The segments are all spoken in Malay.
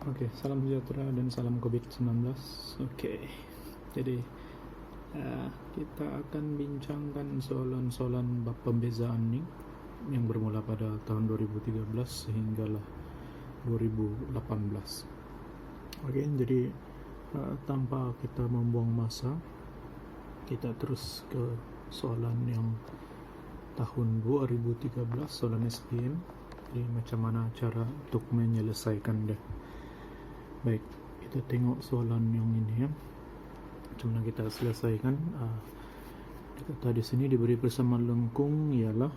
Oke, salam sejahtera dan salam COVID-19. Oke, jadi kita akan bincangkan soalan-soalan bab pembezaan nih yang bermula pada tahun 2013 sehinggalah 2018. Oke, jadi tanpa kita membuang masa, kita terus ke soalan yang tahun 2013, soalan SPM. Jadi macam mana cara untuk menyelesaikan dia. Baik, kita tengok soalan yang ini ya. Macam mana kita selesaikan? Kata di sini diberi persamaan lengkung ialah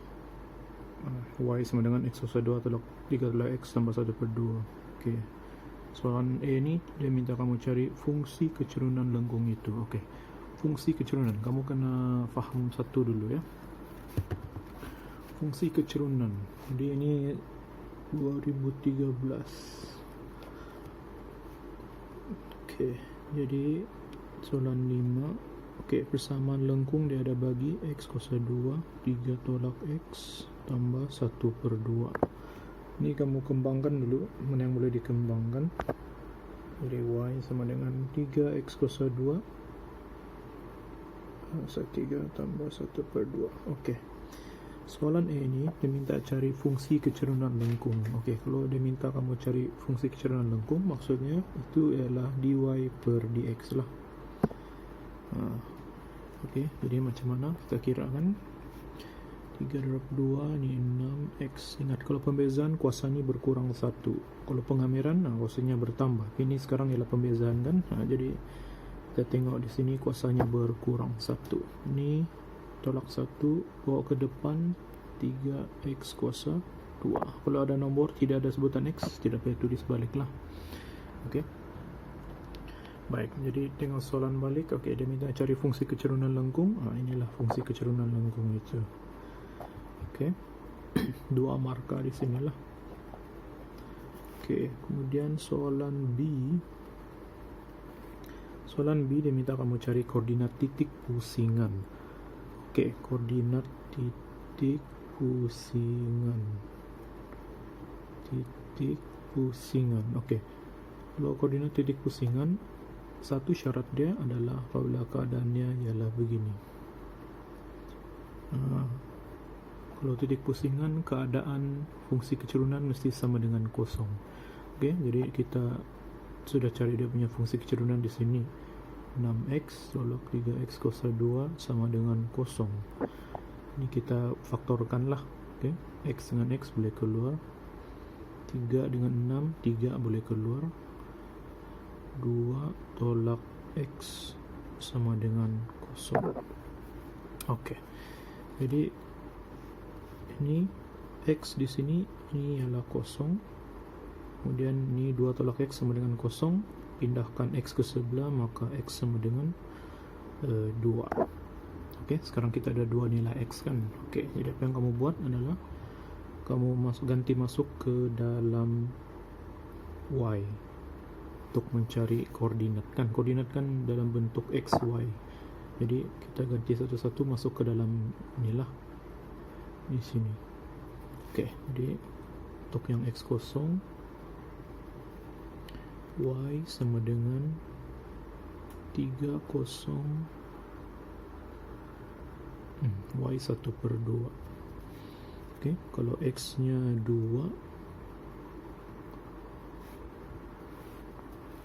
y sama dengan x kuasa 2 tolak 3 tolak x tambah 1 per 2. Okey. Soalan A ni dia minta kamu cari fungsi kecerunan lengkung itu. Okey. Fungsi kecerunan, kamu kena faham satu dulu ya. Fungsi kecerunan. Jadi ini 2013. Okey, jadi soalan 5. Okey, persamaan lengkung dia ada bagi x kuasa 2 3 tolak x tambah 1 per 2. Ini kamu kembangkan dulu mana yang boleh dikembangkan. Jadi y sama dengan 3x kuasa 2 3 tambah 1 per 2. Okey. Soalan A ini dia minta cari fungsi kecerunan lengkung. Okey, kalau dia minta kamu cari fungsi kecerunan lengkung, maksudnya itu ialah dy per dx lah. Okey, jadi macam mana kita kirakan? 3 darab 2 ni 6x. Ingat, kalau pembezaan kuasa ni berkurang 1. Kalau pengamiran, kuasanya bertambah. Ini sekarang ialah pembezaan kan? Jadi kita tengok di sini kuasanya berkurang 1. Ni tolak 1 bawa ke depan 3x kuasa 2. Kalau ada nombor tidak ada sebutan x, tidak perlu tulis balik lah. Okey. Baik, jadi tengok soalan balik. Okey, dia minta cari fungsi kecerunan lengkung. Inilah fungsi kecerunan lengkung itu. Okey. 2 markah di sinilah. Okey, kemudian soalan B. Soalan B dia minta kamu cari koordinat titik pusingan. Okey, koordinat titik pusingan. Titik pusingan. Okey. Kalau koordinat titik pusingan, satu syarat dia adalah apabila keadaannya ialah begini. Kalau titik pusingan, keadaan fungsi kecerunan mesti sama dengan kosong. Okey, jadi kita sudah cari dia punya fungsi kecerunan di sini. 6x tolak 3x kuasa 2 sama dengan kosong. Ini kita faktorkan lah. Okay. X dengan x boleh keluar, 3 dengan 6 3 boleh keluar, 2 tolak x sama dengan kosong. Okey, jadi ini x di sini, ini ialah kosong. Kemudian ini 2 tolak x sama dengan kosong. Pindahkan x ke sebelah, maka x sama dengan 2. Okey, sekarang kita ada 2 nilai x kan. Okey, jadi apa yang kamu buat adalah kamu ganti masuk ke dalam y untuk mencari koordinat kan. Koordinat kan dalam bentuk x, y. Jadi kita ganti satu-satu masuk ke dalam inilah di sini. Okey, jadi untuk yang x kosong, y sama dengan 3 kosong y 1 per 2. Okey, kalau x nya 2,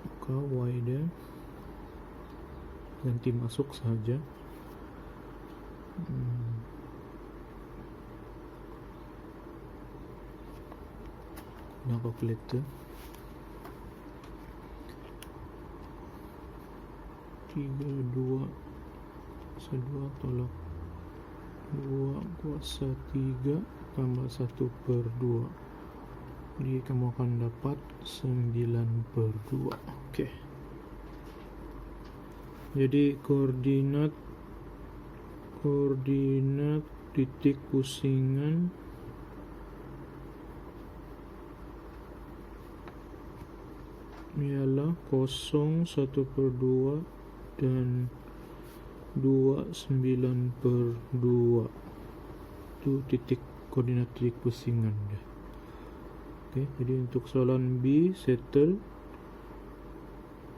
maka y dia ganti masuk saja. Nah, calculator 3 2 kuasa 2 tolak 2 kuasa 3 tambah 1 per 2. Jadi kamu akan dapat 9 per 2. Okey. Jadi koordinat titik pusingan ialah 0 1 per 2 dan 2 9 per 2. Itu koordinat titik pusingan dia. Okey, jadi untuk soalan B settle.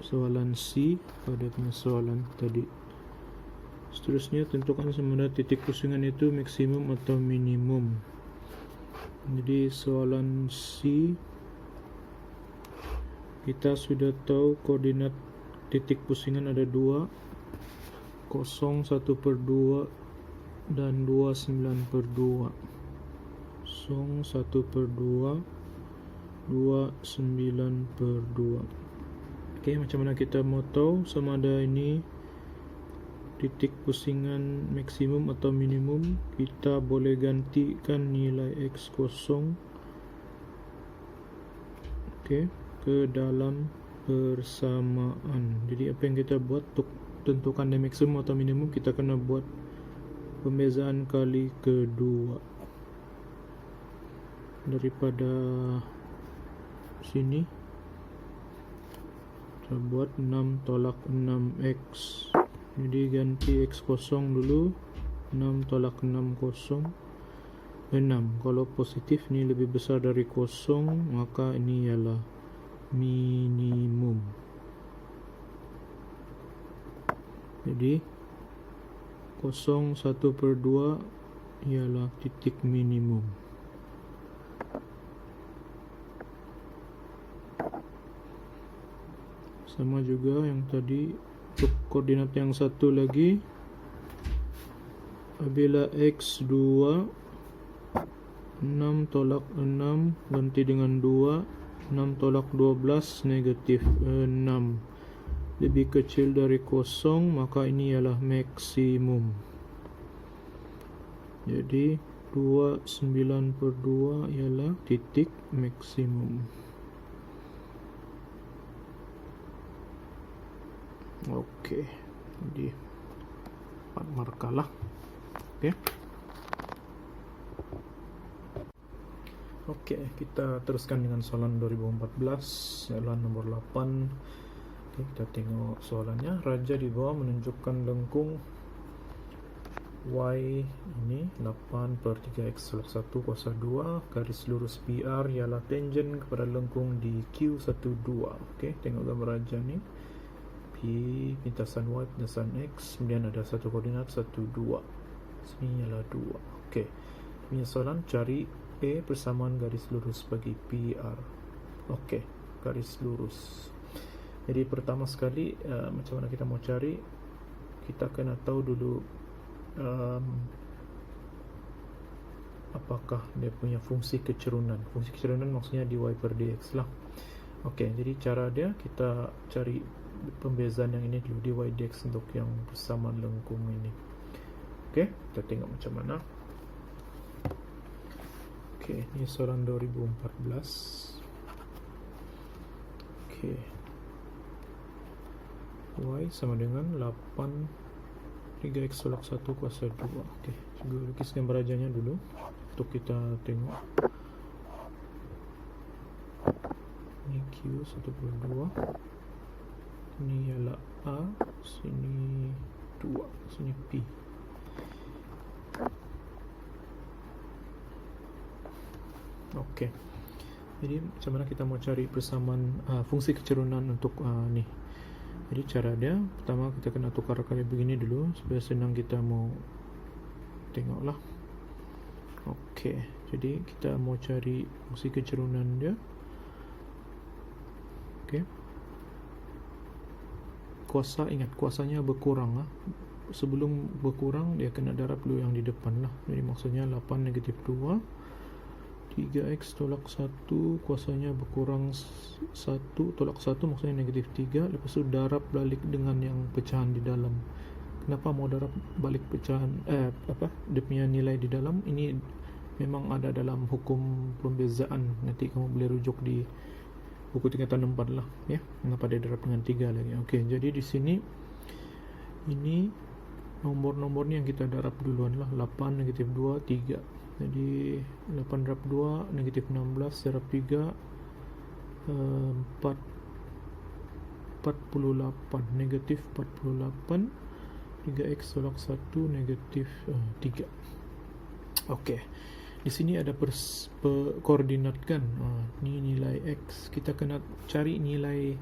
soalan C pada punya soalan tadi. Seterusnya, tentukan sama ada titik pusingan itu maksimum atau minimum. Jadi soalan C, kita sudah tahu koordinat titik pusingan ada 2, 0, 1/2 dan 2, 9/2. 0, 1/2, 2, 9/2. Oke, macam mana kita mau tahu sama ada ini titik pusingan maksimum atau minimum? Kita boleh gantikan nilai x0 ke dalam persamaan. Jadi apa yang kita buat untuk tentukan nilai maksimum atau minimum, kita kena buat pembezaan kali kedua. Daripada sini kita buat 6 tolak 6x. Jadi ganti x0 dulu, 6 tolak 6 kosong 6. Kalau positif ini lebih besar dari 0, maka ini ialah minimum. Jadi 0, 1/2 ialah titik minimum. Sama juga yang tadi, untuk koordinat yang satu lagi, apabila x2, 6 tolak 6 ganti dengan 2, 6 tolak 12 negatif 6, lebih kecil dari 0, maka ini ialah maksimum. Jadi 2, 9/2 ialah titik maksimum. Oke, jadi 4 markah lah. Oke, kita teruskan dengan soalan 2014, soalan nomor 8. Oke, kita tengok soalannya. Raja di bawah menunjukkan lengkung Y ini 8/3x log 1 kuasa 2, garis lurus PR ialah tangent kepada lengkung di Q12. Oke, tengok gambar raja ni. P pintasan Y, pintasan X, kemudian ada satu koordinat 1, 2. Sini ialah 2. Okey. Ini soalan, cari E persamaan garis lurus bagi PR. Okey, garis lurus. Jadi pertama sekali, macam mana kita mau cari? Kita kena tahu dulu apakah dia punya fungsi kecerunan. Fungsi kecerunan maksudnya dy per dx lah. Okey, jadi cara dia, kita cari pembezaan yang ini dulu, dy dx untuk yang persamaan lengkung ini. Okey, kita tengok macam mana. Okey, ini soalan 2014. Okey, y sama dengan 8 3x log 1 kuasa 2. Okey, cuba lukis gambar rajanya dulu untuk kita tengok. Ini Q12, ini ialah A, sini 2, sini P. Okey, jadi macam mana kita mau cari persamaan fungsi kecerunan untuk ni. Jadi cara dia, pertama kita kena tukar kali begini dulu supaya senang kita mau tengoklah. Okey, jadi kita mau cari fungsi kecerunan dia. Okey, kuasa, ingat kuasanya berkurang lah. Sebelum berkurang dia kena darab dulu yang di depan lah. Jadi maksudnya 8 negatif 2, 3x tolak 1, kuasanya berkurang 1 tolak 1 maksudnya negatif 3. Lepas tu darab balik dengan yang pecahan di dalam. Kenapa mau darab balik pecahan dia punya nilai di dalam? Ini memang ada dalam hukum pembezaan. Nanti kamu boleh rujuk di buku tingkatan 4 lah ya. Kenapa dia darab dengan 3 lagi? Okey, jadi di sini ini nomor-nomornya yang kita darab duluan lah. 8 negatif 2 3. Jadi 8 darab 2 negatif 16 darab 3 48 negatif 48, 3x tolak 1 negatif 3. Okey, di sini ada koordinat kan. Ini nilai x, kita kena cari nilai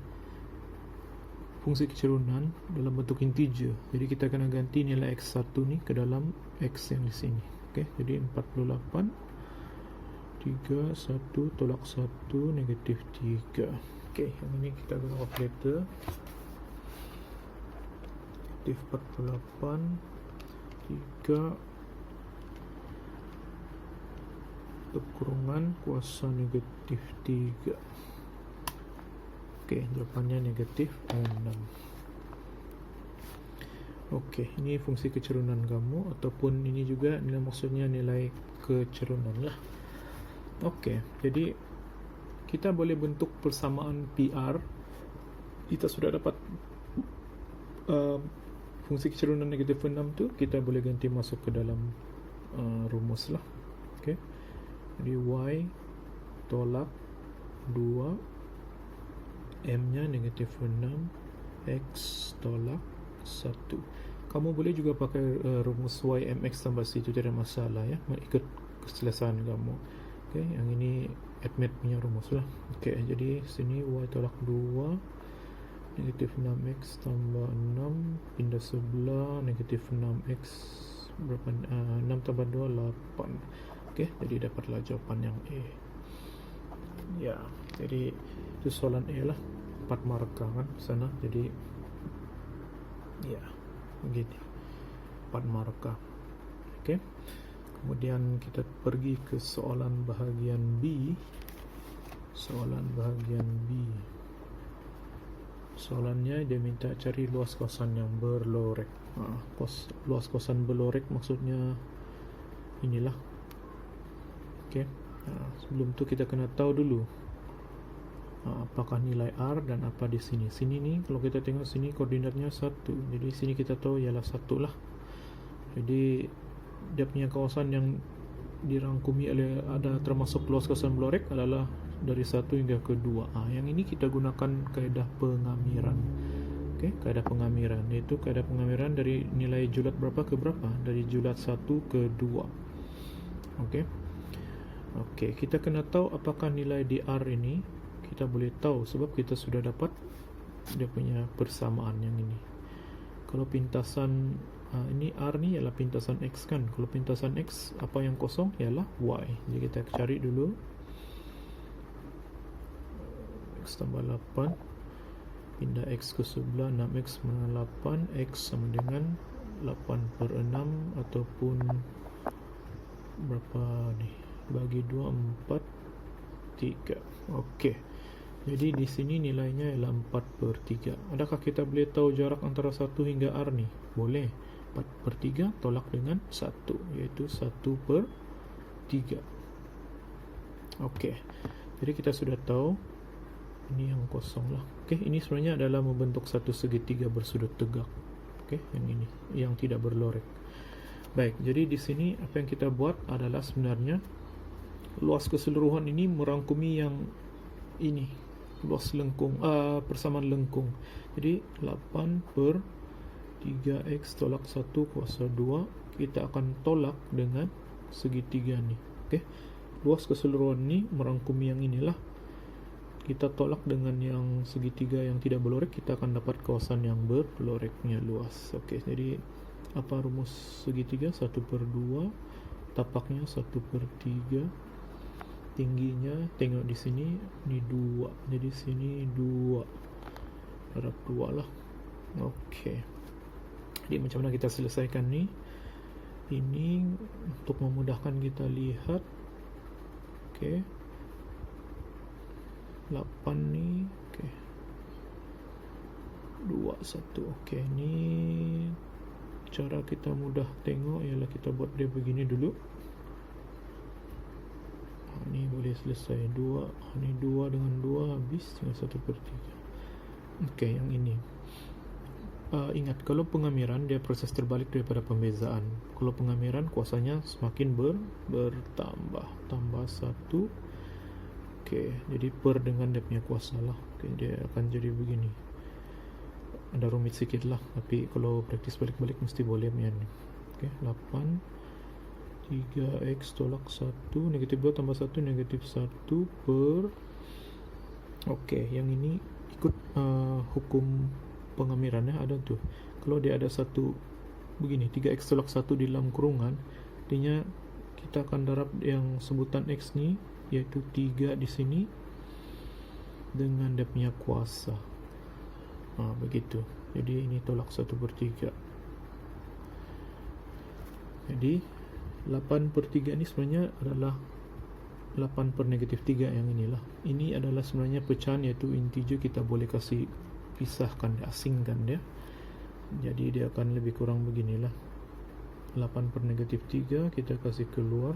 fungsi kecerunan dalam bentuk integer. Jadi kita kena ganti nilai x1 ni ke dalam x yang di sini. Okey, jadi 48 3 1 tolak 1 negatif 3. Okey, yang ini kita guna operator. Negatif 48 3 kurungan kuasa negatif 3. Okey, jawapannya negatif 6. Okey, ini fungsi kecerunan kamu, ataupun ini juga nilai, maksudnya nilai kecerunan lah. Okey, jadi kita boleh bentuk persamaan PR. Kita sudah dapat fungsi kecerunan negatif 6 tu, kita boleh ganti masuk ke dalam rumus lah. Okey, jadi Y tolak 2, M nya negatif 6, X tolak 1. Kamu boleh juga pakai rumus Y MX tambah C, itu tidak masalah ya, ikut keselesaan kamu. Okey, yang ini admit punya rumus lah. Okey, jadi sini Y tolak 2 negatif 6X tambah 6, pindah sebelah, negatif 6X berapa, 6 tambah 2 8. Okey, jadi dapatlah jawapan yang A. Ya, jadi itu soalan A lah, 4 markah kan sana. Jadi ya begitu, 4 markah. Okey, kemudian kita pergi ke soalan bahagian B. Soalan bahagian B, soalannya dia minta cari luas kawasan yang berlorek. Luas kawasan berlorek maksudnya inilah. Okey, sebelum tu kita kena tahu dulu apakah nilai R dan apa di sini. Sini ni kalau kita tengok sini koordinatnya 1. Jadi sini kita tahu ialah 1 lah. Jadi dia punya kawasan yang dirangkumi oleh ada termasuk luas kawasan berlorek adalah dari 1 hingga ke 2. Yang ini kita gunakan kaedah pengamiran. Okey, kaedah pengamiran, iaitu kaedah pengamiran dari nilai julat berapa ke berapa? Dari julat 1 ke 2. Okey. Okey, kita kena tahu apakah nilai di R ini. Kita boleh tahu sebab kita sudah dapat dia punya persamaan yang ini. Kalau pintasan ini R ni ialah pintasan X kan. Kalau pintasan X, apa yang kosong ialah Y. Jadi kita cari dulu. X tambah 8, pindah X ke sebelah, 6X mana 8, X sama dengan 8/6 ataupun berapa ni, bagi 2 4 3. Okey, jadi di sini nilainya ialah 4/3. Adakah kita boleh tahu jarak antara 1 hingga R ni? Boleh. 4/3 tolak dengan 1, iaitu 1/3. Okey, jadi kita sudah tahu ini yang kosong lah. Okey, ini sebenarnya adalah membentuk satu segitiga bersudut tegak. Okey, yang ini yang tidak berlorek. Baik, jadi di sini apa yang kita buat adalah sebenarnya luas keseluruhan ini merangkumi yang ini, luas lengkung, persamaan lengkung. Jadi 8/3x tolak 1 kuasa 2, kita akan tolak dengan segitiga ni. Okey, luas keseluruhan ini merangkumi yang inilah. Kita tolak dengan yang segitiga yang tidak berlorek, kita akan dapat kawasan yang berloreknya luas. Okey, jadi apa rumus segitiga? 1/2, tapaknya 1/3, tingginya tengok di sini ni 2, jadi sini 2 darab 2 lah. Okey, jadi macam mana kita selesaikan ni? Ini untuk memudahkan kita lihat. Okey, 8 ni, okey, 2 1. Okey, ni cara kita mudah tengok ialah kita buat dia begini dulu. Ni boleh selesai 2. Ni 2 dengan 2 habis dengan 1/3. Okey, yang ini ingat, kalau pengamiran dia proses terbalik daripada pembezaan. Kalau pengamiran kuasanya semakin bertambah, tambah 1. Okey, jadi per dengan dia punya kuasa lah. Okey, dia akan jadi begini. Ada rumit sikit lah, tapi kalau praktis balik-balik mesti boleh punya ni. Okey, 8 3x tolak 1, negatif 2 tambah 1, negatif 1 per. Okey, yang ini ikut hukum pengamirannya ada tuh. Kalau dia ada satu begini 3x tolak 1 di dalam kurungan, artinya kita akan darab yang sebutan x ni, yaitu 3 di sini dengan dia punya kuasa. Begitu. Jadi ini tolak 1/3. Jadi 8/3 ini sebenarnya adalah 8/-3 yang inilah. Ini adalah sebenarnya pecahan, yaitu integer kita boleh kasih pisahkan, asingkan dia. Jadi dia akan lebih kurang beginilah. 8/-3 kita kasih keluar.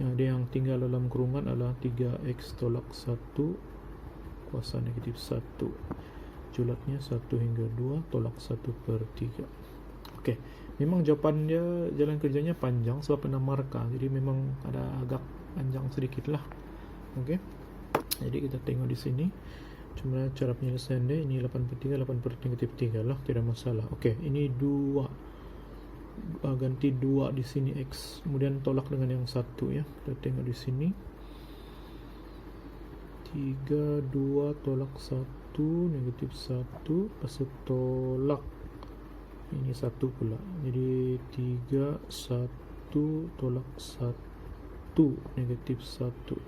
Yang ada yang tinggal dalam kurungan adalah 3x tolak 1 kuasa negatif 1. Julatnya 1 hingga 2 tolak 1/3. Okey, memang jawapan dia jalan kerjanya panjang sebab kena markah. Jadi memang ada agak panjang sedikit lah. Okey. Jadi kita tengok di sini. Cuma cara penyelesaian dia ini 8/3, 8/-3 lah, tidak masalah. Okey, ini 2. Ganti 2 di sini x, kemudian tolak dengan yang 1 ya. Kita tengok di sini. 3 2 tolak 1 negatif 1, lepas tolak ini 1 pula. Jadi 3 1 tolak 1 negatif 1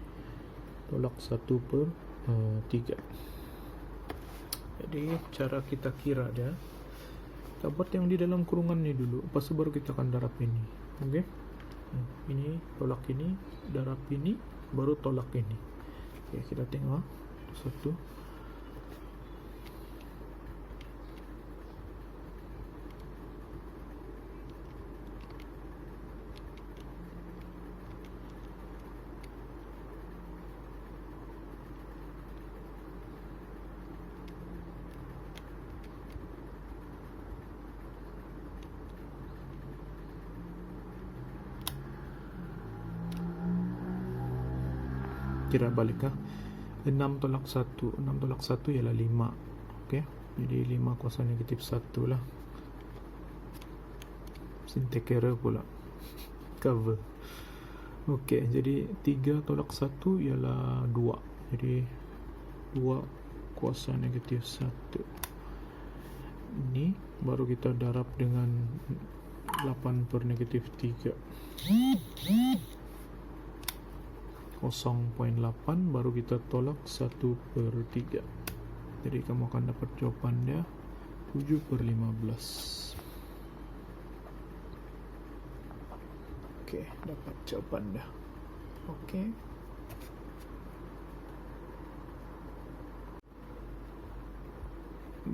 tolak 1/3. Jadi cara kita kira dia, kita buat yang di dalam kurungan ni dulu, lepas itu baru kita akan darab ini. Okey, ini tolak ini, darab ini, baru tolak ini. Okey, kita tengok satu. Kira balik 6 tolak 1 ialah 5. Okey, jadi 5 kuasa negatif 1 lah. Sintek error pula. Cover. Okey, jadi 3 tolak 1 ialah 2. Jadi 2 kuasa negatif 1. Ini baru kita darab dengan 8/-3. 0.8 baru kita tolak 1/3. Jadi kamu akan dapat jawapan dia 7/15. Okey, dapat jawapan dah. Okey.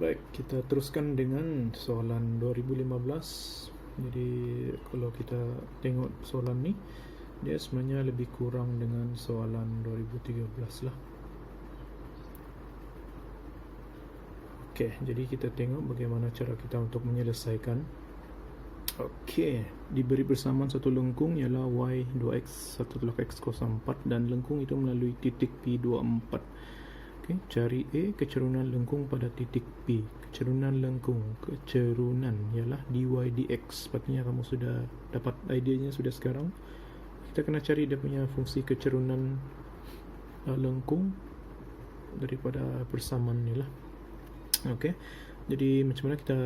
Baik, kita teruskan dengan soalan 2015. Jadi kalau kita tengok soalan ni, dia sebenarnya lebih kurang dengan soalan 2013 lah. Okey, jadi kita tengok bagaimana cara kita untuk menyelesaikan. Okey, diberi bersamaan satu lengkung ialah y 2x 1 tolak x kuasa 4 dan lengkung itu melalui titik P24. Okey, cari A kecerunan lengkung pada titik P. Kecerunan ialah dy dx. Sepatutnya kamu sudah dapat idenya sudah sekarang. Kita kena cari dia punya fungsi kecerunan lengkung daripada persamaan ni lah. Okey, jadi macam mana kita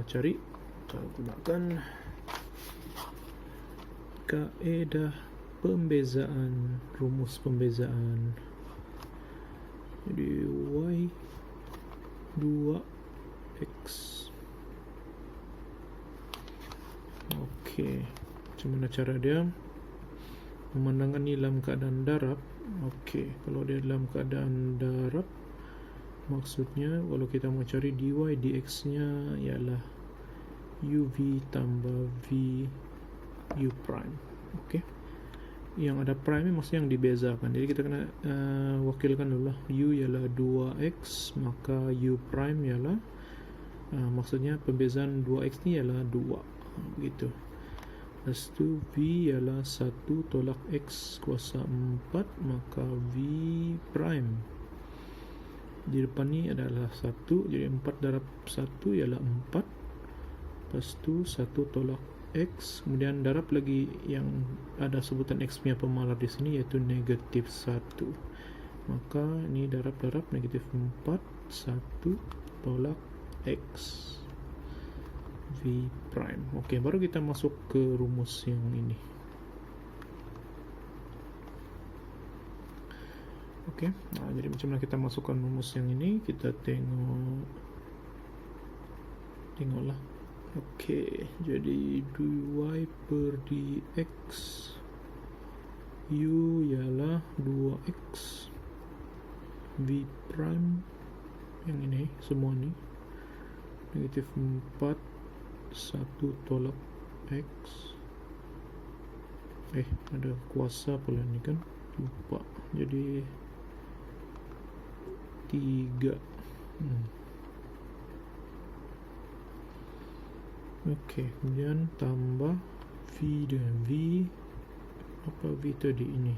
cari? Kita gunakan kaedah pembezaan, rumus pembezaan. Jadi y 2x. Okey, macam mana cara dia? Memandangkan ni dalam keadaan darab. Okey, kalau dia dalam keadaan darab, maksudnya kalau kita mau cari dy dx nya ialah uv tambah v u prime. Okey, yang ada prime ni maksudnya yang dibezakan. Jadi kita kena wakilkan dulu lah. U ialah 2x, maka u prime ialah maksudnya pembezaan 2x ni ialah 2. Begitu. Lepas tu V ialah 1 tolak X kuasa 4, maka V prime di depan ni adalah 1, jadi 4 darab 1 ialah 4. Lepas tu 1 tolak X, kemudian darab lagi yang ada sebutan X punya pemalar di sini, iaitu negatif 1. Maka ni darab-darab negatif 4, 1 tolak X V prime. Oke, baru kita masuk ke rumus yang ini. Oke, nah jadi macam mana kita masukkan rumus yang ini? Kita tengoklah. Oke, jadi dy per dx u ialah 2x v prime, yang ini semua ni negatif 4 1 tolak x, ada kuasa pula ni kan, lupa, jadi 3. Oke, kemudian tambah v dengan v, apa v tadi ini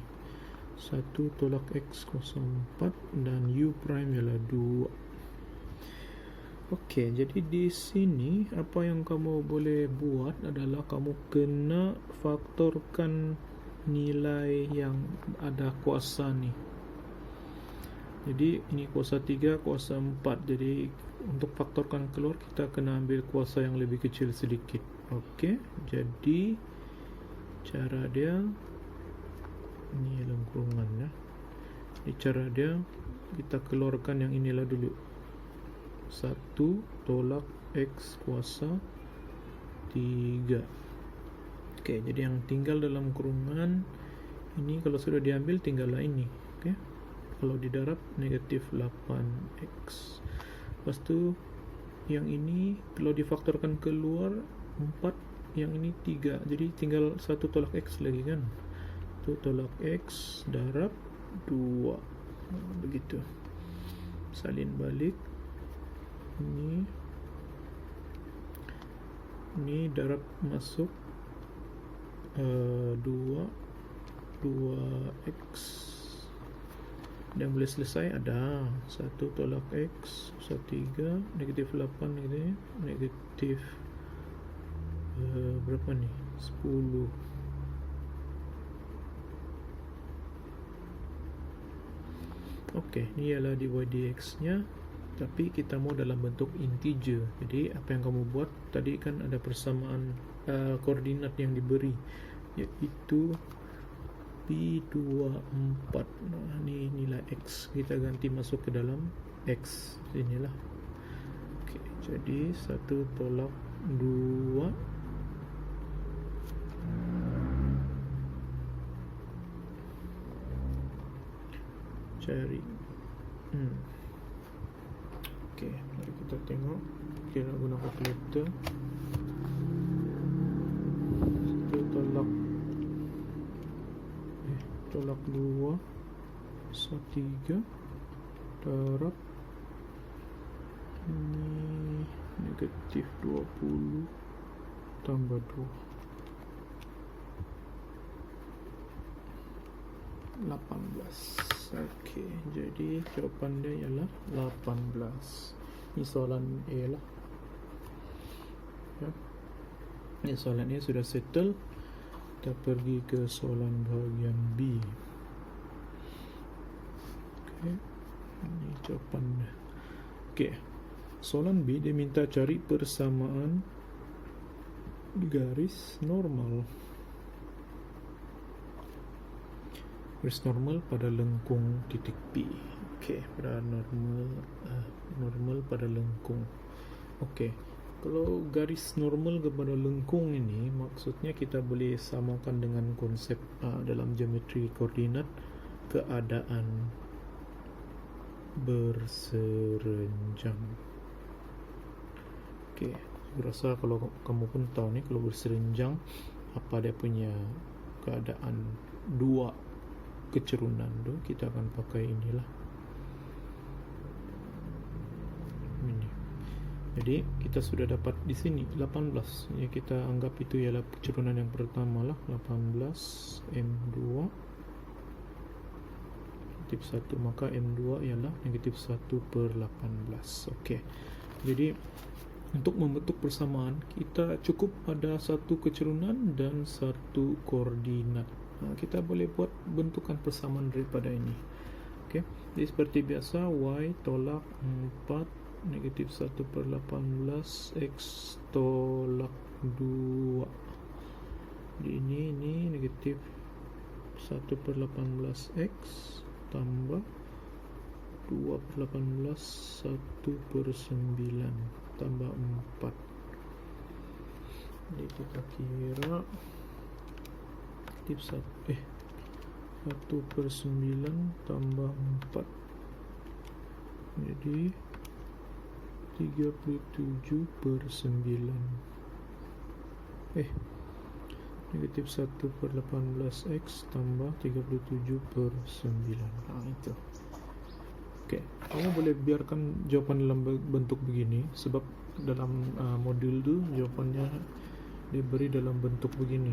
1 tolak x kuasa 4 dan u prime ialah 2. Oke, jadi di sini apa yang kamu boleh buat adalah kamu kena faktorkan nilai yang ada kuasa ni. Jadi ini kuasa 3, kuasa 4. Jadi untuk faktorkan keluar kita kena ambil kuasa yang lebih kecil sedikit. Oke, jadi cara dia ini dalam kurungan ya. Jadi cara dia kita keluarkan yang inilah dulu. 1 tolak x kuasa 3. Oke, jadi yang tinggal dalam kurungan ini kalau sudah diambil tinggallah ini. Oke. Kalau di darab negatif 8x. Lepas tu yang ini kalau difaktorkan keluar 4, yang ini 3. Jadi tinggal 1 tolak x lagi kan. 1 tolak x darab 2. Begitu. Salin balik. Ini darab masuk 2x dan boleh selesai. Ada 1 tolak x kuasa 3 negatif 8 negatif berapa ni 10. Okey, ni ialah dy dx nya, tapi kita mau dalam bentuk integer. Jadi apa yang kamu buat tadi kan ada persamaan koordinat yang diberi, iaitu P24. Nah, ni nilai x kita ganti masuk ke dalam x inilah. Okey, jadi 1 tolak 2 cari. Okey, mari kita tengok. Kira guna kalkulator. 1 tolak 2 kuasa 3 darab ini negatif 20 tambah 2 18. Okey, jadi jawapan dia ialah 18. Ini soalan A lah ya. Ini soalan A sudah settle. Kita pergi ke soalan bahagian B. Okey, ini jawapan dia. Okey, soalan B dia minta cari persamaan garis normal. Garis normal pada lengkung titik P. Okey, pada normal pada lengkung. Okey, kalau garis normal kepada lengkung ini maksudnya kita boleh samakan dengan konsep dalam geometri koordinat keadaan berserenjang. Okey, saya rasa kalau kamu pun tahu ni, kalau berserenjang apa dia punya keadaan dua kecerunan tu, kita akan pakai inilah ini. Jadi kita sudah dapat di sini 18 ya, kita anggap itu ialah kecerunan yang pertama lah. 18 M2 negatif 1, maka M2 ialah negatif 1 per 18. Okey, jadi untuk membentuk persamaan kita cukup ada satu kecerunan dan satu koordinat. Kita boleh buat bentukan persamaan daripada ini. Okey, jadi seperti biasa y tolak 4 negatif 1/18 X tolak 2. Jadi ini negatif 1/18 X tambah 2/18 1/9 tambah 4. Jadi kita kira negatif 1/9 tambah 4. Jadi 37/9. Negatif 1/18 X tambah 37/9. Nah, itu. Oke, kamu boleh biarkan jawaban dalam bentuk begini, sebab dalam modul itu jawabannya diberi dalam bentuk begini.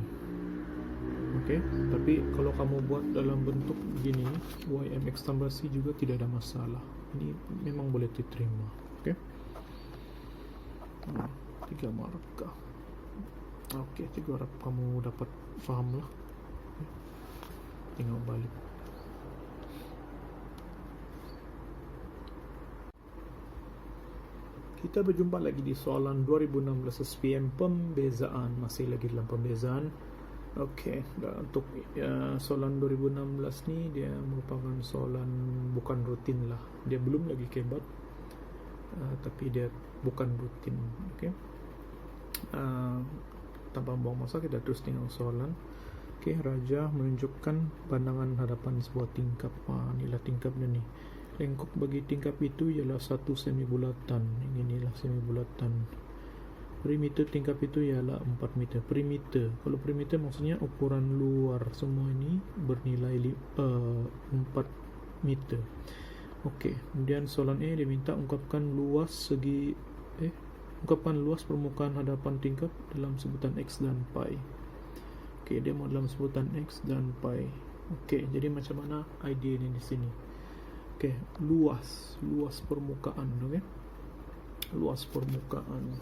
Oke, tapi kalau kamu buat dalam bentuk begini, YMX tambah C juga tidak ada masalah. Ini memang boleh diterima. Oke. 3 markah. Oke, saya harap kamu dapat paham lah. Tinggal balik. Kita berjumpa lagi di soalan 2016 SPM pembezaan. Masih lagi dalam pembezaan. Oke, untuk soalan 2016 ni dia merupakan soalan bukan rutin lah. Dia belum lagi kebat, tapi dia bukan rutin. Oke. Tanpa buang masa, kita terus tengok soalan. Oke, raja menunjukkan pandangan hadapan sebuah tingkap. Inilah tingkapnya nih. Lengkuk bagi tingkap itu ialah satu semi bulatan. Inilah semi bulatan. Perimeter tingkap itu ialah 4 meter. Perimeter, kalau perimeter maksudnya ukuran luar semua ini bernilai 4 meter. Oke, kemudian soalan dia minta ungkapkan luas permukaan hadapan tingkap dalam sebutan X dan Pi. Oke, dia mau dalam sebutan X dan Pi. Oke, jadi macam mana idea ini di sini? Oke, luas permukaan. Oke, luas permukaan.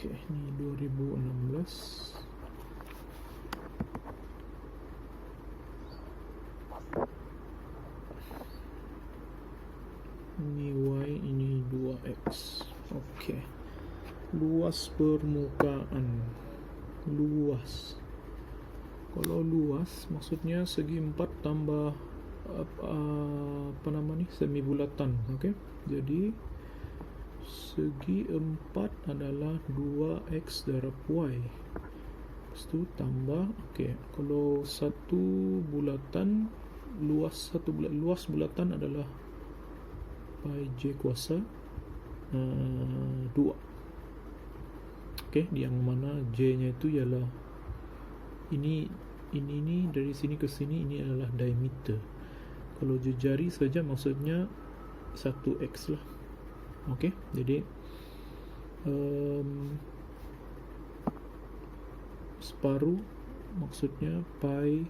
Oke, ini 2016. Ini Y, ini 2X. Oke. Luas permukaan. Luas. Kalau luas maksudnya segi 4 tambah semi bulatan. Oke. Jadi segi 4 adalah 2X darab Y. Lepas itu tambah, kalau satu bulatan, luas bulatan adalah pi J kuasa 2. Yang mana J nya itu ialah ini dari sini ke sini, ini adalah diameter. Kalau jari saja maksudnya 1X lah. Jadi separuh maksudnya pi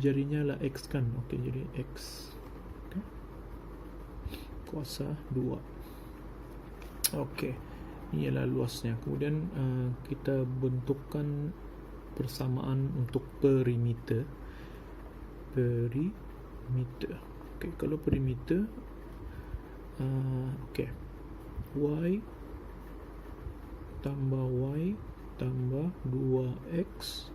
jarinya lah X kan. Jadi X kuasa 2. Ini adalah luasnya. Kemudian kita bentukkan persamaan untuk perimeter. Kalau perimeter Y tambah Y tambah 2X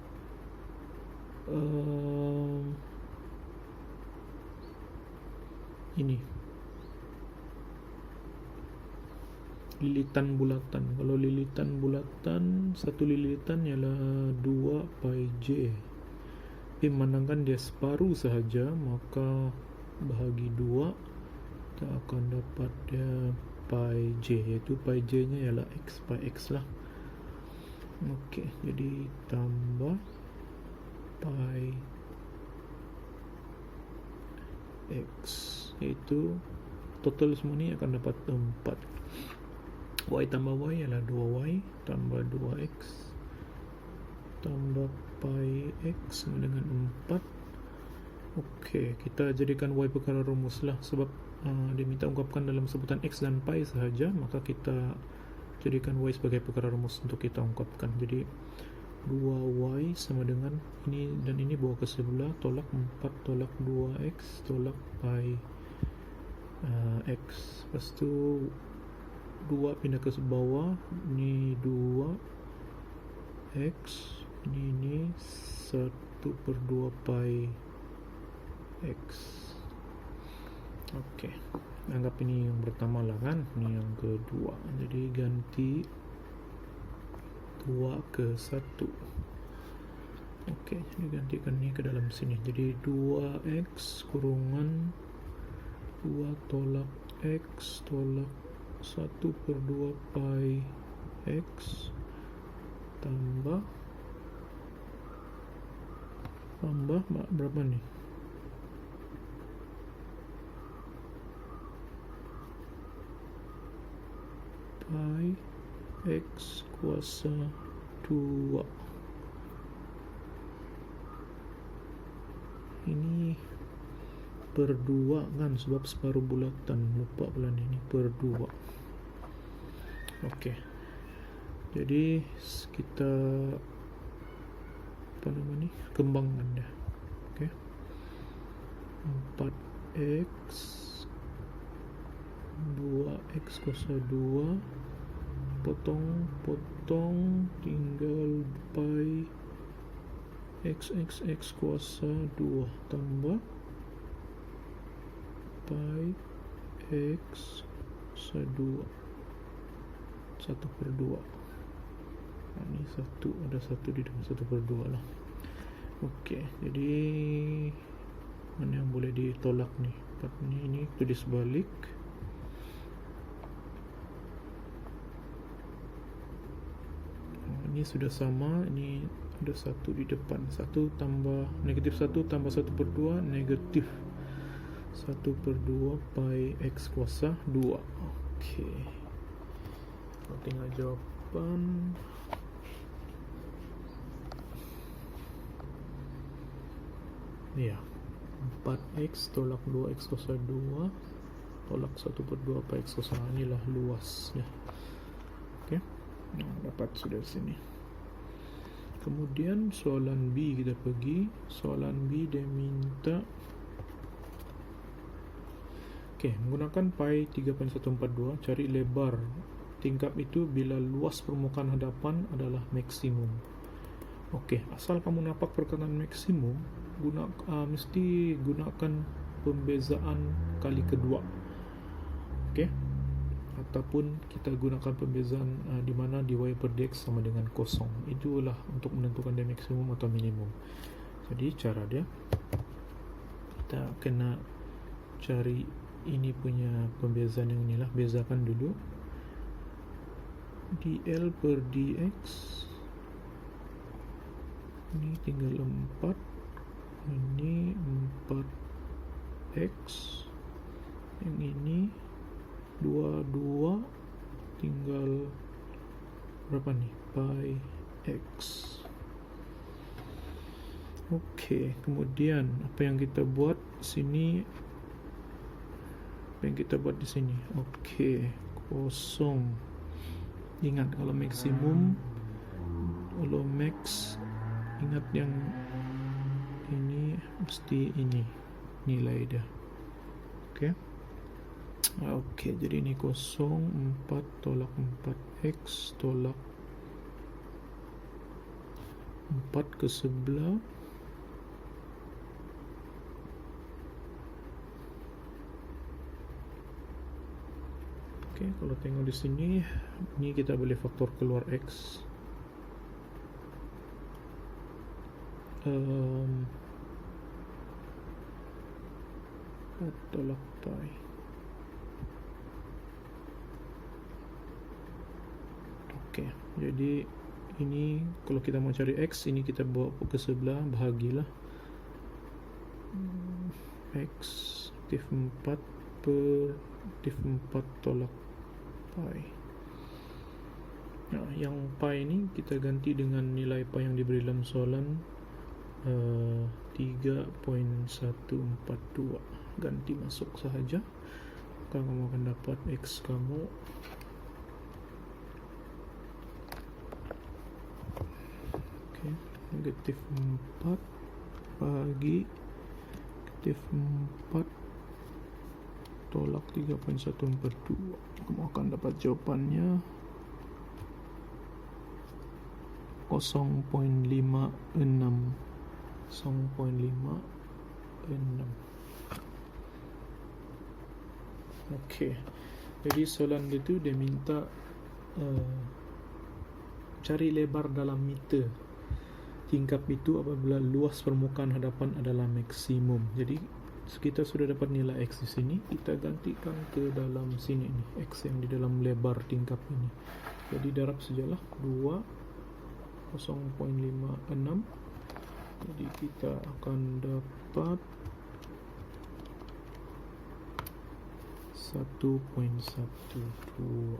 ini lilitan bulatan. Kalau lilitan bulatan, satu lilitan ialah 2 pi J. Tapi memandangkan dia separuh sahaja, maka bahagi 2 kita akan dapat pi J, iaitu pi J nya ialah X, pi X lah. Jadi tambah pi X, iaitu total semua ni akan dapat 4. Y tambah Y ialah 2Y tambah 2X tambah pi X sama dengan 4. Kita jadikan Y perkara rumus lah, sebab dia minta ungkapkan dalam sebutan X dan pi sahaja, maka kita jadikan Y sebagai perkara rumus untuk kita ungkapkan. Jadi 2y sama dengan ini dan ini bawa ke sebelah, tolak 4 tolak 2x tolak pi x. Lepas tu 2 pindah ke bawah, ini 2x, ini 1/2 pi x. Oke, anggap ini yang pertama lah kan, ini yang kedua. Jadi ganti 2 ke 1. Oke, jadi gantikan ini ke dalam sini. Jadi 2x kurungan 2 tolak x tolak 1/2 pi x tambah berapa nih? Pi x kuasa 2. Ini per 2 kan, sebab separuh bulatan, lupa bulan ini per 2. Oke, jadi kita kembangkan dah. Oke, 4x 2x kuasa 2 potong tinggal pi x kuasa 2 tambah pi x kuasa 2 1/2. Ini ada 1 di dalam 1/2 lah. Oke, jadi mana yang boleh ditolak nih? Ini tulis balik. Ini sudah sama, ini ada 1 di depan. 1 tambah negatif 1 tambah 1/2 negatif 1/2 pi x kuasa 2. Oke, tinggal jawaban. Ya, 4x tolak 2x kuasa 2 tolak 1/2 pi x kuasa 2. Inilah luasnya. Oke, dapat sudah sini. Kemudian soalan B kita pergi. Soalan B dia minta menggunakan pi 3.142 cari lebar tingkap itu bila luas permukaan hadapan adalah maksimum. Asal kamu nampak perkataan maksimum, mesti gunakan pembezaan kali kedua. Ataupun kita gunakan pembezaan di mana dy per dx sama dengan kosong. Itulah untuk menentukan dia maksimum atau minimum. Jadi cara dia, kita kena cari ini punya pembezaan yang inilah. Bezakan dulu dl per dx, ini tinggal 4, ini 4x, yang ini 22 tinggal berapa nih, pi x. Kemudian apa yang kita buat sini, di sini kosong. Ingat kalau maksimum, kalau max, ingat yang ini mesti ini nilai dia. Jadi ini kosong, 4 tolak 4x tolak 4 ke sebelah. Kalau tengok di sini, ini kita boleh faktor keluar x. 4 tolak pi. Jadi ini kalau kita mau cari x, ini kita bawa ke sebelah, bahagilah x aktif 4 per aktif 4 tolak pi. Nah, yang pi ini kita ganti dengan nilai pi yang diberi dalam soalan 3.142. Ganti masuk sahaja, kamu akan dapat x kamu negatif 4 bagi negatif 4 tolak 3.142. Kamu akan dapat jawabannya 0.56. 0.56. Okey. Jadi soalan itu dia minta cari lebar dalam meter tingkap itu apabila luas permukaan hadapan adalah maksimum. Jadi kita sudah dapat nilai X di sini, kita gantikan ke dalam sini nih, X yang di dalam lebar tingkap ini. Jadi darab sajalah 2 0.56. Jadi kita akan dapat 1.12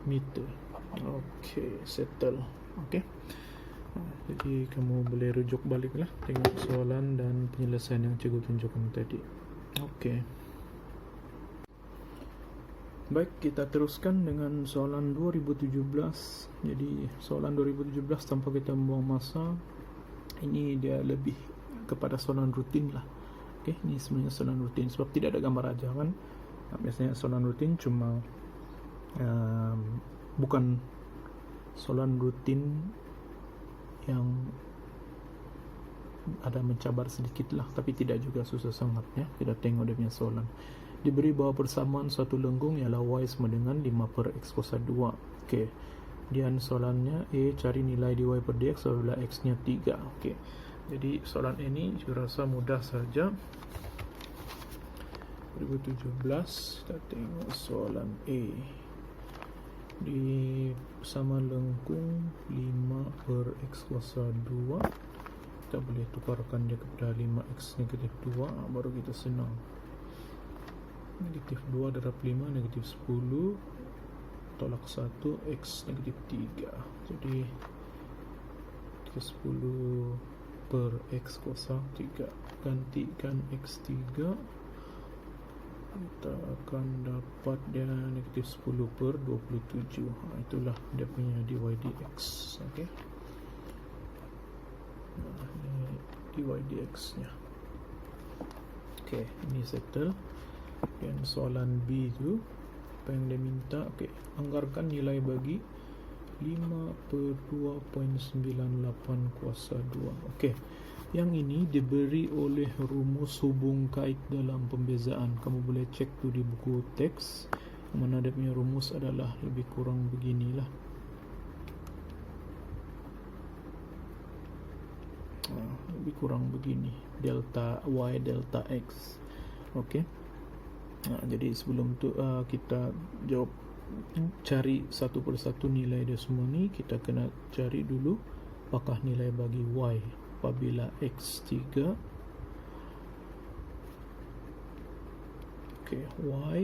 meter. Okey, settle. Okey. Jadi kamu boleh rujuk baliklah tengok soalan dan penyelesaian yang cikgu tunjukkan tadi. Okey. Baik, kita teruskan dengan soalan 2017. Jadi soalan 2017 tanpa kita membuang masa, ini dia lebih kepada soalan rutin lah. Okey, ini sebenarnya soalan rutin sebab tidak ada gambar ajaran. Biasanya soalan rutin cuma bukan soalan rutin yang ada mencabar sedikit lah, tapi tidak juga susah sangat ya. Kita tengok dia punya soalan. Diberi bahawa persamaan suatu lengkung ialah y sama dengan 5 per x kuasa 2. Okey. Kemudian soalannya cari nilai dy per dx apabila x nya 3. Okey. Jadi soalan ini saya rasa mudah saja. 2017 kita tengok soalan A. Di sama lengkung 5 per x kuasa 2, kita boleh tukarkan dia kepada 5x negatif 2, baru kita senang. Negatif 2 darab 5 negatif 10 tolak 1 x negatif 3. Jadi 10 per x kuasa 3, gantikan x3, kita akan dapat dia negatif 10 per 27. Itulah dia punya dy dx. Okey. Ini dy dx nya. Okey, ini settle. Dan soalan B tu apa yang dia minta? Okey, anggarkan nilai bagi 5 per 2.98 kuasa 2. Okey. Yang ini diberi oleh rumus hubung kait dalam pembezaan. Kamu boleh cek tu di buku teks, mana dia punya rumus adalah lebih kurang beginilah. Lebih kurang begini, delta y delta x. Okey. Jadi sebelum tu kita jawab, cari satu persatu nilai dia semua ni, kita kena cari dulu apakah nilai bagi y apabila x3. Okey, y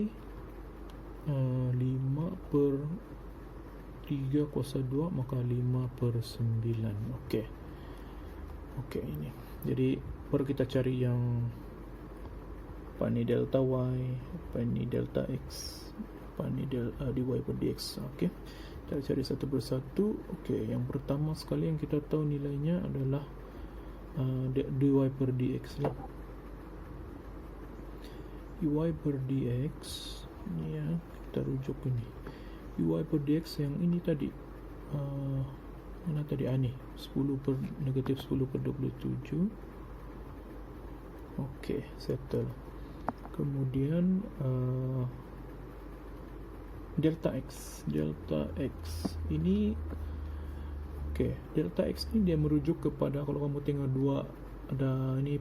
5 per 3 kuasa 2, maka 5 per 9. Okey. Okey, ini. Jadi baru kita cari yang apa ni delta y, apa ni delta x, apa ni dy per dx. Okey. Kita cari satu persatu. Okey, yang pertama sekali yang kita tahu nilainya adalah dy per dx lah. dy per dx ni ya, kita rujuk ini. dy per dx yang ini tadi mana tadi? Ni 10 per negatif 10 per 27. Okey, settle. Kemudian delta x ini. Okey, delta x ni dia merujuk kepada, kalau kamu tengok dua, ada ini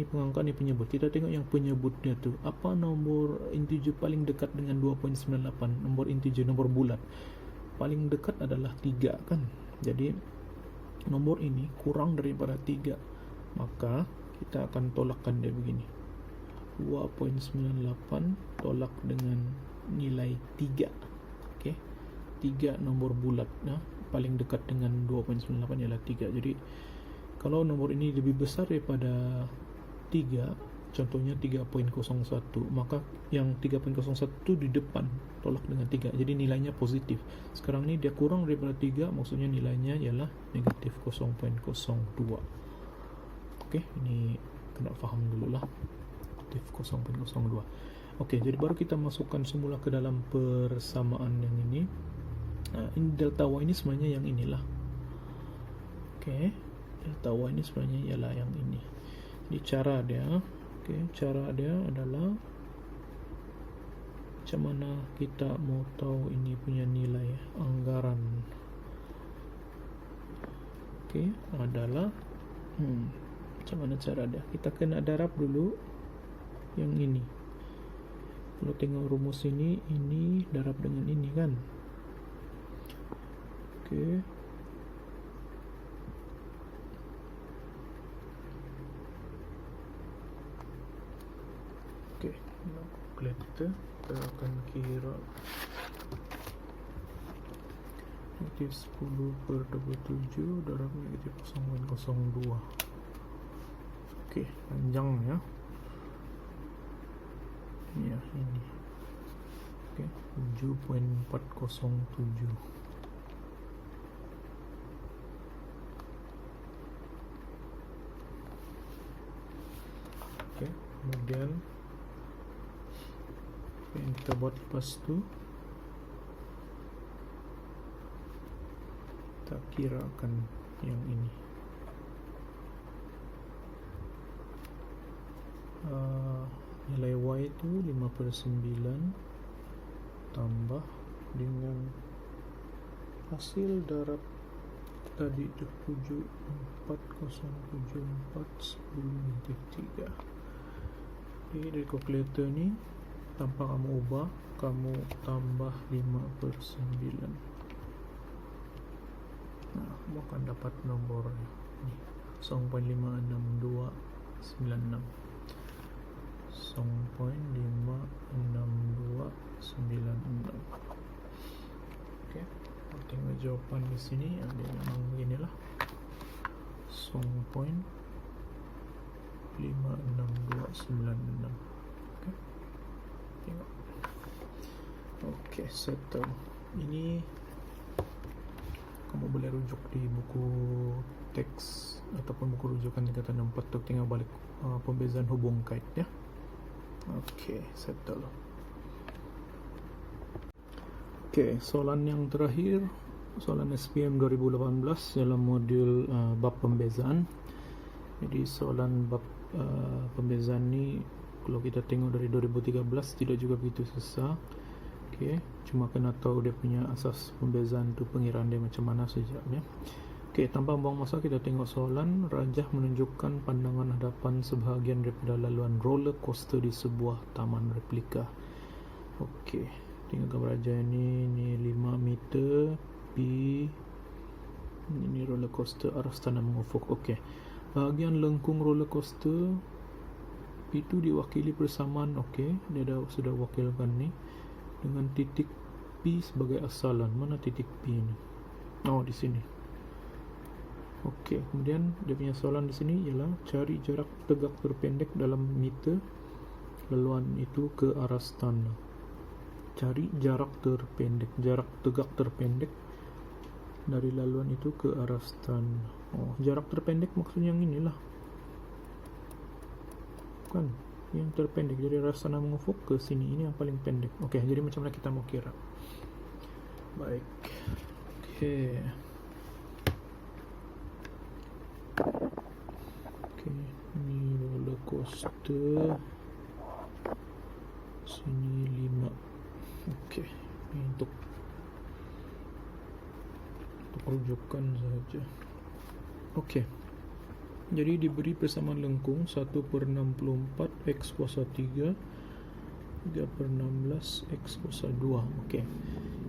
pengangkat, ini penyebut. Kita tengok yang penyebutnya tu, apa nombor integer paling dekat dengan 2.98, nombor integer, nombor bulat paling dekat adalah 3 kan. Jadi nombor ini kurang daripada 3, maka kita akan tolakkan dia begini, 2.98 tolak dengan nilai 3. Okey, 3 nombor bulat paling dekat dengan 2.98 ialah 3. Jadi kalau nombor ini lebih besar daripada 3, contohnya 3.01, maka yang 3.01 di depan tolak dengan 3, jadi nilainya positif. Sekarang ini dia kurang daripada 3, maksudnya nilainya ialah negatif 0.02. Oke, ini kena faham dulu lah, negatif 0.02. Oke, jadi baru kita masukkan semula ke dalam persamaan yang ini. Nah, ini delta y ini sebenarnya yang inilah. Oke, delta y ini sebenarnya ialah yang ini. Jadi cara dia, cara dia adalah macam mana kita mau tahu ini punya nilai anggaran. Adalah macam mana cara dia? Kita kena darab dulu yang ini. Kalau tengok rumus ini darab dengan ini kan. Kalkulator kita akan kira negatif 10/27 darab negatif 0.02. Panjang ya. Ya, ini. 7.407. Kemudian yang kita buat lepas tu, kita kirakan yang ini. Nilai y itu 5/9 tambah dengan hasil darab tadi itu 74074 10/3. Jadi dari kalkulator ni tanpa kamu ubah, kamu tambah 5/9. Nah, kamu akan dapat nomor ni 0.56296. 0.56296. Tengok jawapan di sini, dia memang beginilah, 0.56296. Tengok. Settle. Ini kamu boleh rujuk di buku teks ataupun buku rujukan tingkatan 4 untuk tengok balik pembezaan hubung kait ya. Settle. Soalan yang terakhir, soalan SPM 2018 dalam modul bab pembezaan. Jadi soalan bab pembezaan ni kalau kita tengok dari 2013 tidak juga begitu susah. Cuma kena tahu dia punya asas pembezaan tu, pengiraan dia macam mana saja ya. Tanpa buang masa kita tengok soalan. Rajah menunjukkan pandangan hadapan sebahagian daripada laluan roller coaster di sebuah taman replika. Tengok gambar rajah ini 5 meter P. Ini roller coaster arah tanah mengufuk. Bahagian lengkung roller coaster itu diwakili persamaan. Dia dah sudah wakilkan ni dengan titik P sebagai asalan. Mana titik P ni? Di sini. Kemudian dia punya soalan di sini ialah cari jarak tegak terpendek dalam meter laluan itu ke arah tanah. Cari jarak terpendek, jarak tegak terpendek dari laluan itu ke arah tanah. Jarak terpendek maksudnya yang inilah, kan? Yang terpendek dari arah tanah mengufuk ke sini, ini yang paling pendek. Jadi macam mana kita mau kira? Baik. Ini roller coaster sini 5. Ini untuk rujukan saja. Jadi diberi persamaan lengkung 1/64 X kuasa 3 3/16 X kuasa 2.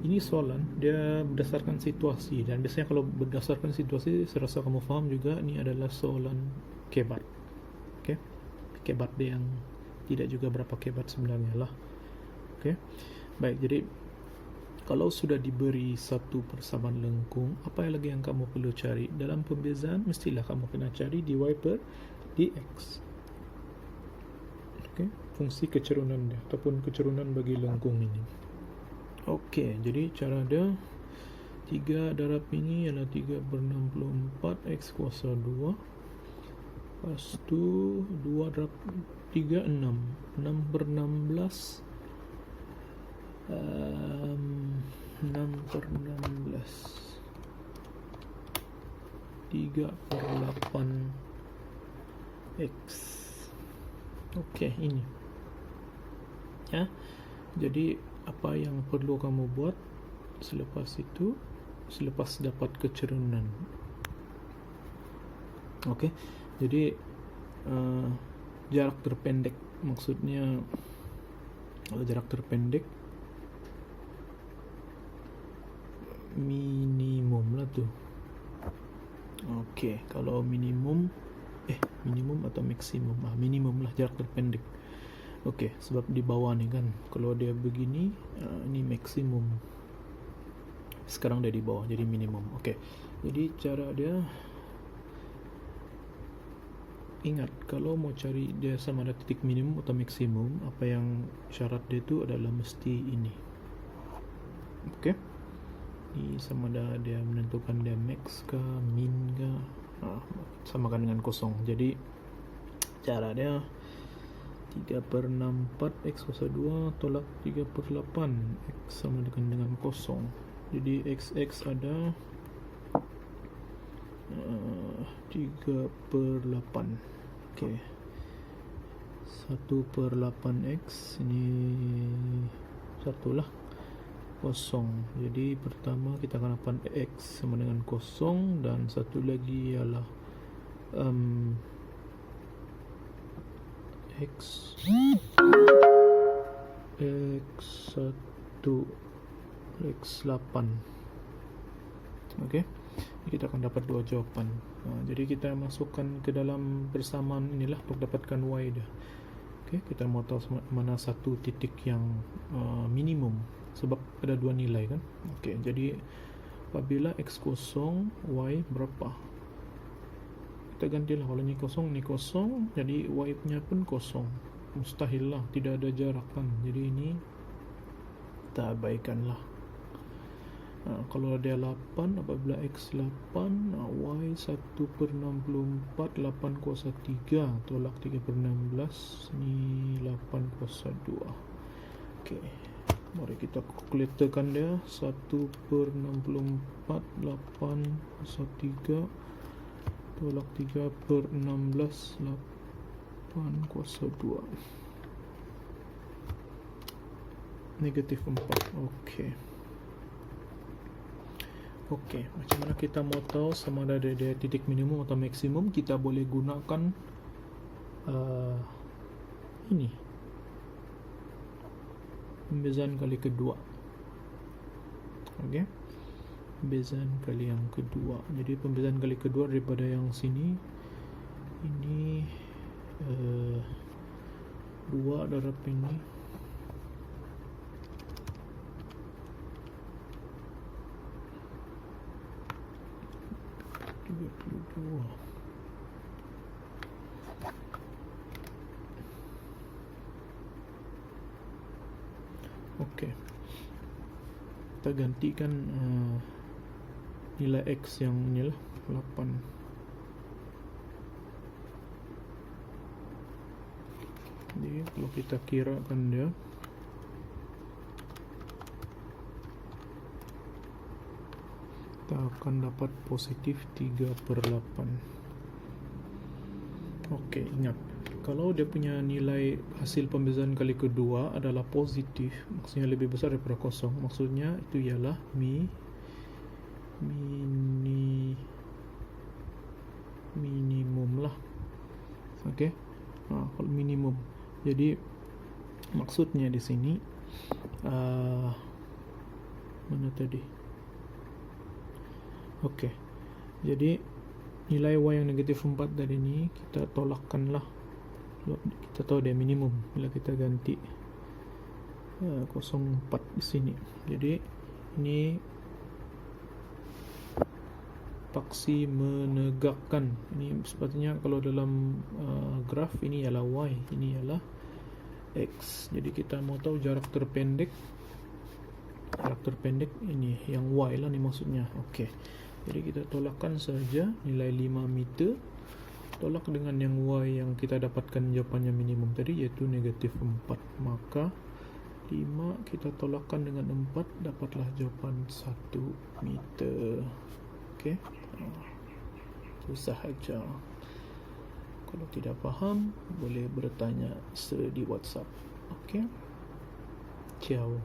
Ini soalan dia berdasarkan situasi, dan biasanya kalau berdasarkan situasi saya rasa kamu faham juga, ini adalah soalan kebat. Kebat dia yang tidak juga berapa kebat sebenarnya lah. Baik, jadi kalau sudah diberi satu persamaan lengkung, apa yang lagi yang kamu perlu cari? Dalam pembezaan mestilah kamu kena cari dy per dx. Okay, fungsi kecerunan dia ataupun kecerunan bagi lengkung ini. Okey, jadi cara dia 3 darab ini ialah 3/64 X kuasa 2. Lepas tu 2 darab 3, 6 6/16 6/16 3/8 X. Okey, ini ya. Jadi apa yang perlu kamu buat selepas itu, selepas dapat kecerunan. Okey, jadi jarak terpendek, maksudnya jarak terpendek minimum lah tu. Okey, kalau minimum atau maksimum, minimum lah jarak terpendek. Okey, sebab di bawah ni kan, kalau dia begini, ini maksimum. Sekarang dia di bawah, jadi minimum. Okey, jadi cara dia, ingat kalau mau cari dia sama ada titik minimum atau maksimum, apa yang syarat dia tu adalah mesti ini. Okey, ini sama ada dia menentukan dia max ke min ke, samakan dengan kosong. Jadi cara dia 3/64 X kuasa 2 tolak 3/8 X sama dengan kosong. Jadi XX ada 3/8. Okey, 1/8X ini satulah kosong. Jadi pertama kita akan dapat X sama dengan kosong, dan satu lagi ialah X1 X8. Okey, kita akan dapat dua jawapan. Jadi kita masukkan ke dalam persamaan inilah untuk dapatkan Y dia. Okey, kita mau tahu mana satu titik yang minimum, sebab ada dua nilai kan. Okey, jadi apabila X kosong, Y berapa? Kita gantilah, kalau ni kosong, jadi Y nya pun kosong. Mustahil lah, tidak ada jarak kan. Jadi ini kita abaikanlah. Kalau ada 8, apabila X 8, Y 1/64 8 kuasa 3 tolak 3/16, ini 8 kuasa 2. Okey, mari kita kalkulatorkan dia. 1/64 8 kuasa 3 tolak 3/16 8 kuasa 2 negatif 4. Okey, macam mana kita mau tahu sama ada dia titik minimum atau maksimum? Kita boleh gunakan ini, pembezaan kali kedua. Okey, pembezaan kali yang kedua. Jadi pembezaan kali kedua daripada yang sini, ini 2 darab ini 32. Okey, kita gantikan nilai X yang inilah 8. Jadi kalau kita kirakan dia, kita akan dapat positif 3/8. Okey, ingat, kalau dia punya nilai hasil pembezaan kali kedua adalah positif, maksudnya lebih besar daripada kosong, maksudnya itu ialah minimum lah. Okey, kalau minimum, jadi maksudnya di sini mana tadi? Okey, jadi nilai Y yang negatif 4 dari ini kita tolakkan lah. Kita tahu dia minimum bila kita ganti 0,4 di sini. Jadi ini paksi menegakkan. Ini sepatutnya kalau dalam graf ini ialah Y, ini ialah X. Jadi kita mau tahu jarak terpendek ini yang Y lah ni maksudnya. Okey, jadi kita tolakkan saja nilai 5 meter tolak dengan yang Y yang kita dapatkan jawapannya minimum tadi, iaitu negatif 4. Maka 5 kita tolakkan dengan 4, dapatlah jawapan 1 meter. Okey, itu sahaja. Kalau tidak faham boleh bertanya di WhatsApp. Okey, ciao.